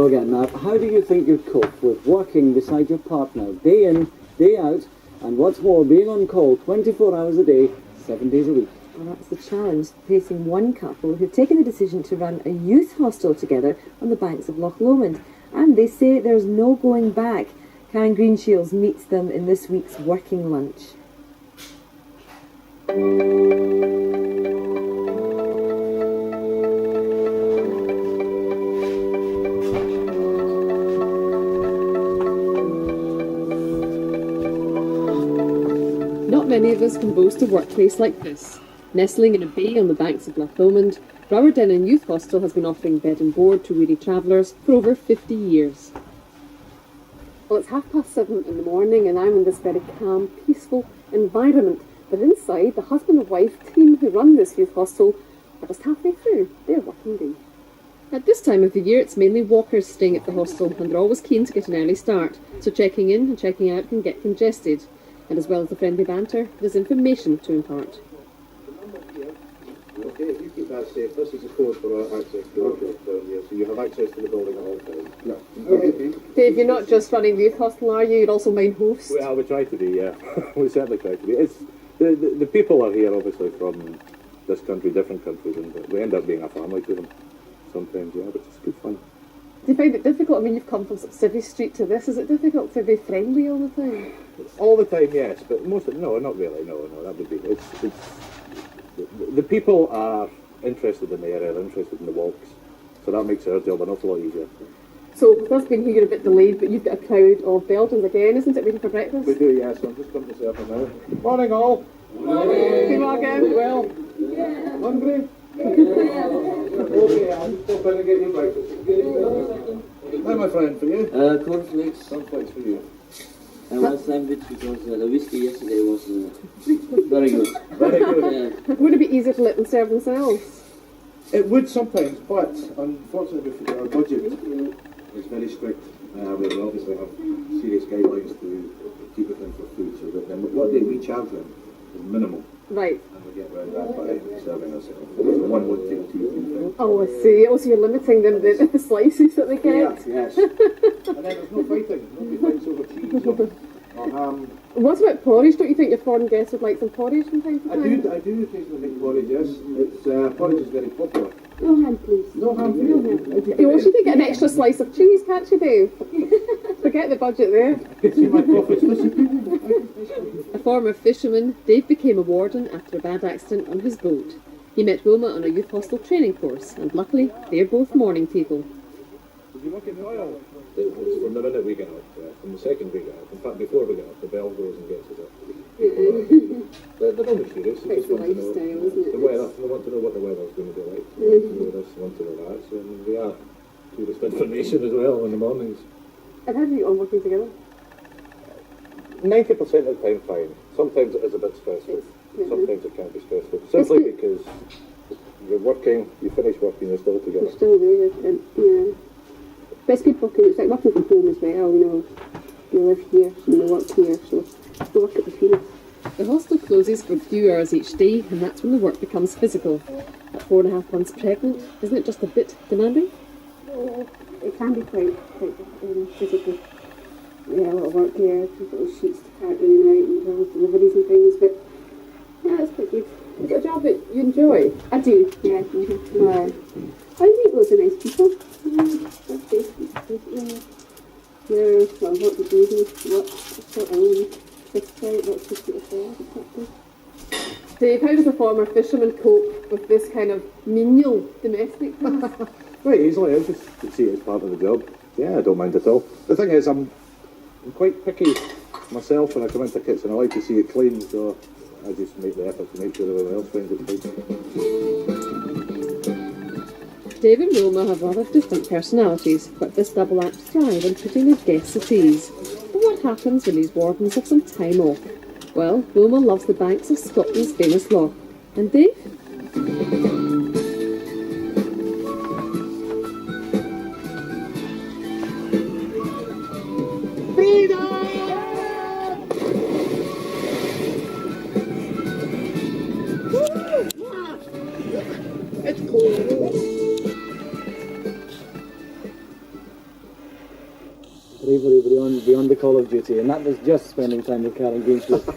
Hello again. Now, how do you think you'd cope with working beside your partner day in, day out, and what's more, being on call 24 hours a day, 7 days a week? Well, that's the challenge facing one couple who've taken the decision to run a youth hostel together on the banks of Loch Lomond. And they say there's no going back. Karen Greenshields meets them in this week's working lunch. Not many of us can boast a workplace like this. Nestling in a bay on the banks of Loch Lomond, Rowardennan Youth Hostel has been offering bed and board to weary travellers for over 50 years. Well, it's 7:30 in the morning and I'm in this very calm, peaceful environment. But inside, the husband and wife team who run this youth hostel are just halfway through their working day. At this time of the year, it's mainly walkers staying at the hostel, and they're always keen to get an early start, so checking in and checking out can get congested. And as well as the friendly banter, there's information to impart. Okay, if you keep that safe, this is the code for access to the workshop down here, so you have access to the building at all times. No. Okay. Dave, you're not just running the youth hostel, are you? You're also main host. Well, we try to be, yeah. We certainly try to be. It's the people are here, obviously, from this country, different countries, and we end up being a family to them sometimes, yeah, but it's good fun. Do you find it difficult? I mean, you've come from Civvy Street to this. Is it difficult to be friendly all the time? All the time, yes, but most of no, not really. No, that would be. The people are interested in the area, they're interested in the walks, so that makes our job an awful lot easier. So, with us being here, you're a bit delayed, but you've got a crowd of Belgians again, isn't it, waiting for breakfast? We do, yes. So I'm just coming to serve them now. Morning, all. Morning. Morning. Well, yeah. Hungry? Okay, I'll just pop in and get you breakfast. Hi, my friend, for you? Cornflakes. Cornflakes for you. And one sandwich because the whiskey yesterday was very good. Very good. Yeah. Would it be easier to let them serve themselves? It would sometimes, but unfortunately our budget is very strict. We obviously have serious guidelines to keep within for food, so that then what we charge them is minimal. Right. And we get around that by serving ourselves. So one would take 2 3 Oh, I see. Oh, so you're limiting them, the slices that they get? Yes. And then there's no fighting. Nobody fights over cheese or ham. What about porridge? Don't you think your foreign guests would like some porridge from time to time? I do occasionally make porridge, yes. It's, porridge is very popular. No ham, please. No ham for you? You also could get an extra slice of cheese, can't you, Dave? Forget the budget there. See my profits. A former fisherman, Dave became a warden after a bad accident on his boat. He met Wilma on a youth hostel training course, and luckily, they're both morning people. Did you work in the oil? It's from the minute we get up, from the second we get up. In fact, before we get up, the bell goes and gets us up. They're not serious. They just want to know the weather. They want to know what the weather's going to be like. They just want to know that. So we are tourist information as well in the mornings. And how do you all working together? 90% of the time, fine. Sometimes it is a bit stressful. Sometimes it can be stressful. Simply because you're working, you finish working, you're still together. You're still there, yeah. But it's good working, it's like working from home as well, you know. You live here, and you work here, so you work at the field. The hostel closes for a few hours each day, and that's when the work becomes physical. At 4.5 months pregnant, isn't it just a bit demanding? It can be quite physical. Yeah, a lot of work here, little sheets to carry in and out, and various deliveries and things, but yeah, it's quite good. Is it a job that you enjoy? I do, yeah. I meet loads of nice people. That's good. Yeah, well, what to do, what sort of appetite, what's the sort of thing. Dave, how does a former fisherman cope with this kind of menial domestic task? Very easily, I just see it as part of the job. Yeah, I don't mind at all. The thing is, I'm quite picky myself when I come into the kitchen. I like to see it clean, so I just make the effort to make sure everyone else finds it clean. Dave and Wilma have rather different personalities, but this double act thrive on putting their guests at ease. But what happens when these wardens have some time off? Well, Wilma loves the banks of Scotland's famous loch. And Dave? bravery beyond the call of duty, and that was just spending time with Karen Greenfield.